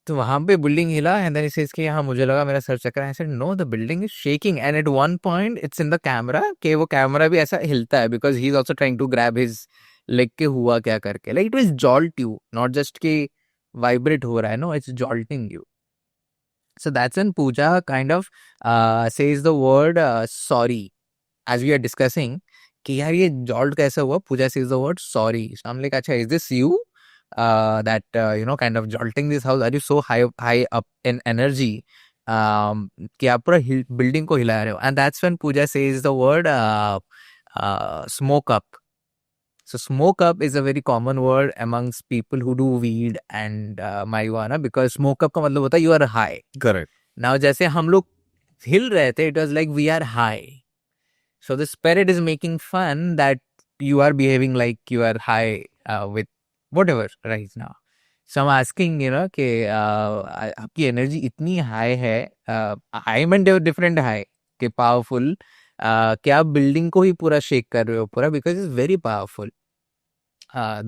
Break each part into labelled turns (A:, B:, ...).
A: तो वहां पे बिल्डिंग हिला एंड देन ही सेज कि हाँ मुझे लगा मेरा सर चक्कर है. I said no, the building is shaking and at one point it's in the camera कि वो कैमरा भी ऐसा हिलता है because he is also trying to grab his leg के हुआ क्या करके. Like it will jolt you, not just कि वाइब्रेट हो रहा है, no it's jolting you. So that's when Pooja kind of says the word sorry as we are discussing कि यार ये jolt कैसे हुआ. Pooja says the word sorry. So I'm like, अच्छा, is this you that kind of jolting this house? Are you so high up in energy कि आप पूरा building को हिला रहे हो? And that's when Pooja says the word smoke up. So smoke up is a very common word amongst people who do weed and marijuana because smoke up का मतलब होता है you are high.
B: Correct.
A: Now जैसे हम लोग हिल रहे थे, it was like we are high. So the spirit is making fun that you are behaving like you are high with whatever right now. So I'm asking, कि आपकी energy इतनी high है, I mean different high कि powerful, कि आप building को ही पूरा shake कर रहे हो पूरा because it's very powerful.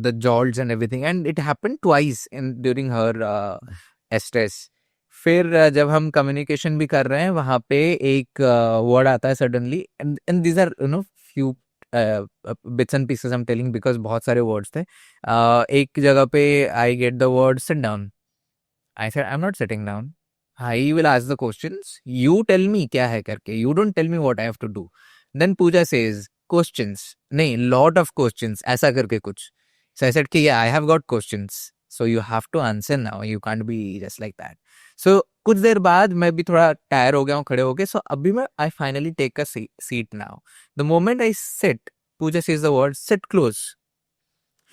A: The jolts and everything, and it happened twice during her stress. फिर जब हम कम्युनिकेशन भी कर रहे हैं वहां पे एक वर्ड आता है suddenly and these are few bits and pieces I am telling because बहुत सारे वर्ड्स थे. एक जगह पे I get the word sit down. I said I am not sitting down. I will ask the questions, you tell me क्या है करके, you don't tell me what I have to do. Then Pooja says questions, नहीं lot of questions ऐसा करके कुछ. So I said कि yeah, I have got questions. So you have to answer now. You can't be just like that. So कुछ देर बाद मैं भी थोड़ा टायर हो गया हूँ खड़े होके. So अभी मैं I finally take a seat now. The moment I sit, Pooja says the word sit close.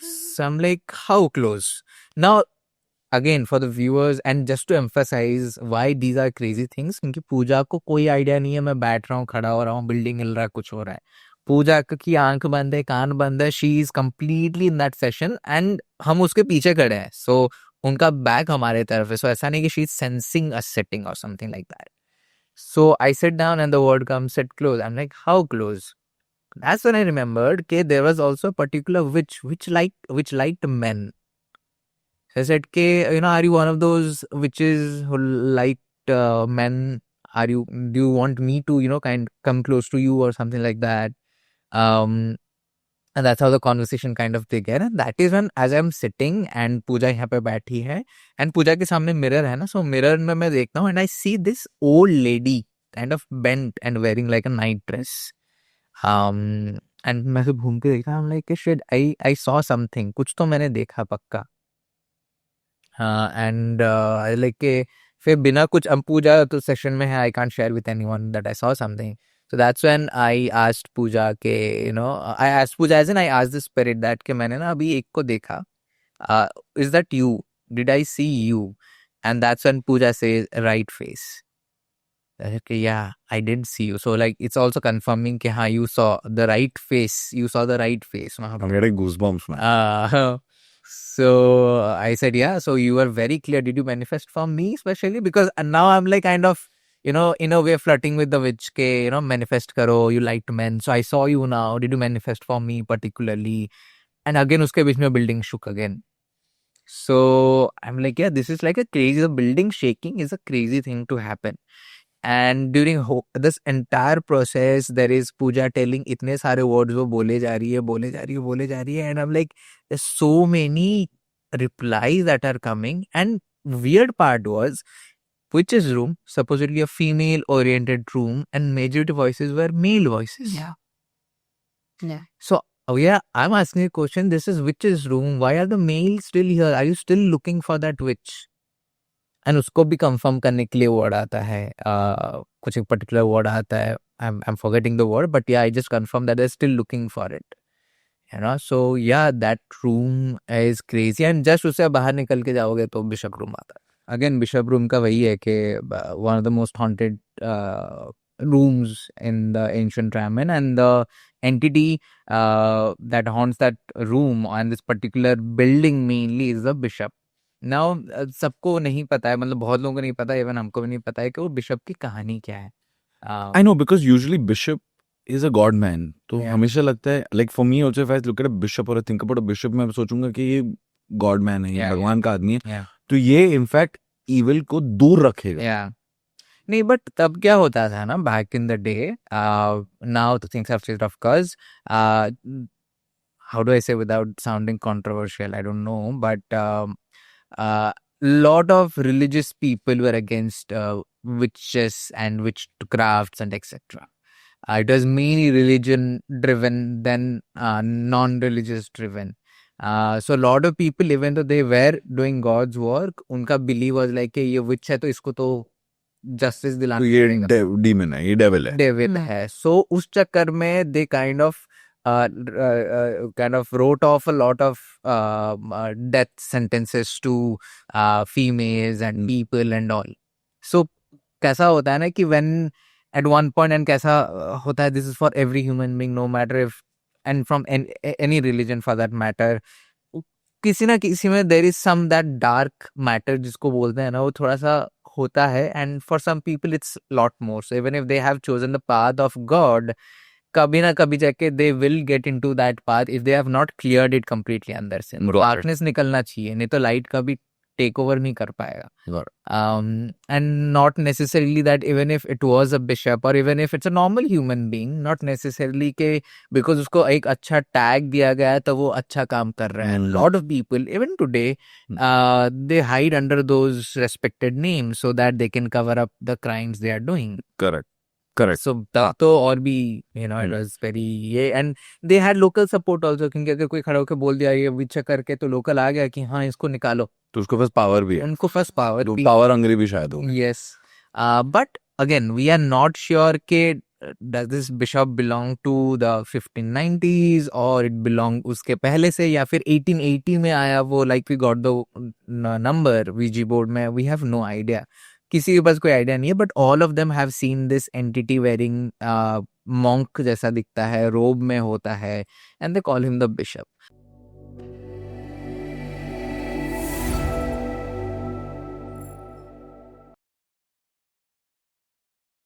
A: So I'm like, how close? Now again for the viewers and just to emphasize why these are crazy things, क्योंकि पूजा को कोई idea नहीं है मैं बैठ रहा हूँ, खड़ा हो रहा हूँ, बिल्डिंग हिल रहा है, कुछ हो रहा है. पूजा की आंख बंद है, कान बंद है, she is completely in that session and हम उसके पीछे खड़े हैं. सो उनका बैक हमारे तरफ है. सो ऐसा नहीं कि she is sensing a sitting और something like that. So I sit down and the word come sit close. I am like how close? That's when I remembered that there was also a particular witch which liked men. I said, are you one of those witches who liked men? Do you want me to, come close to you or something like that? And that's how the conversation kind of began. And that is when, as I'm sitting and Pooja यहाँ पे बैठी है and Pooja के सामने mirror है ना, so mirror में मैं देखता हूँ and I see this old lady kind of bent and wearing like a night dress. And मैं सब घूम के देखा, I'm like shit, I saw something, कुछ तो मैंने देखा पक्का. And like फिर बिना कुछ, अब पूजा तो सेशन में है, I can't share with anyone that I saw something. So that's when I asked Pooja I asked Pooja as in I asked the spirit that कि मैंने ना अभी एक को देखा, is that you? Did I see you? And that's when Pooja says right face. Okay, yeah, I did see you. So like it's also confirming कि हाँ you saw the right face. You saw the right face.
B: I'm getting goosebumps, man.
A: So I said, yeah, so you were very clear. Did you manifest for me especially? Because now I'm like kind of, in a way flirting with the witch ke, manifest karo, you liked men. So I saw you now. Did you manifest for me particularly? And again, uske beech mein building shook again. So I'm like, yeah, this is like a crazy, the building shaking is a crazy thing to happen. And during this entire process, there is Pooja telling इतने सारे words वो बोले जा रही है, and I'm like, there's so many replies that are coming. And weird part was, witch's room, supposedly a female-oriented room, and majority voices were male voices.
C: Yeah.
A: So yeah, I'm asking a question. This is witch's room. Why are the males still here? Are you still looking for that witch? And उसको भी confirm करने के लिए word आता है, कुछ एक particular word आता है, I am forgetting the word, but yeah I just confirm that I still looking for it, so yeah that room is crazy. And just उससे बाहर निकल के जाओगे तो बिशप रूम आता है. अगेन बिशप रूम का वही है कि one of the most haunted rooms in the ancient Ramayana, and the entity that haunts that room and this particular building mainly is the bishop. Now सबको नहीं पता है, मतलब बहुत लोगों को नहीं पता, इवन हमको भी नहीं पता है कि वो बिशप की कहानी क्या है.
B: I know, because usually bishop is a god man. तो हमेशा लगता है, like for me also, if I look at a bishop or I think about a bishop, मैं सोचूंगा कि ये god man है, ये भगवान का आदमी है. तो ये in fact evil को दूर रखेगा.
A: Yeah. नहीं बट तब क्या होता था ना back in the day now the things have changed of course how do I say without sounding controversial? I don't know, but lot of religious people were against witches and witchcrafts and etc. It was mainly religion driven than non-religious driven. So a lot of people, even though they were doing God's work, उनका belief was like कि ये witch है तो इसको तो justice
B: तो
A: दिलाना
B: ये
A: पड़ेगा.
B: demon है, ये devil है.
A: Devil है. So उस चक्कर में they kind of wrote off a lot of death sentences to females and people and all. So कैसा होता है ना कि when at one point and कैसा होता है, this is for every human being, no matter if and from any religion for that matter, किसी ना किसी में there is some that dark matter जिसको बोलते हैं ना, वो थोड़ा सा होता है, and for some people it's lot more. So even if they have chosen the path of God, कभी ना कभी जाके they will get into that path if they have not cleared it completely अंदर से. Darkness निकलना चाहिए, नहीं तो light कभी take over नहीं कर पाएगा. And not necessarily that even if it was a bishop or even if it's a normal human being, not necessarily के because उसको एक अच्छा tag दिया गया है तो वो अच्छा काम कर रहा है. Lot of people even today they hide under those respected names so that they can cover up the crimes they are doing.
B: Correct.
A: So तो और भी it was very ये, and they had local support also, क्योंकि अगर कोई खड़ा होकर बोल दिया ये विच करके तो लोकल आ गया कि हाँ इसको निकालो,
B: तो उसको पास पावर भी है.
A: उनको फर्स्ट पावर
B: पावर हंग्री भी शायद हो.
A: Yes. But again we are not sure के does this bishop belong to the 1590s or it belong उसके पहले से या फिर 1880 में आया वो, like we got the number Ouija board में, we have no idea. किसी के पास कोई आइडिया नहीं है, but all of them have seen this entity wearing monk जैसा दिखता है, रोब में होता है, and they call him the bishop.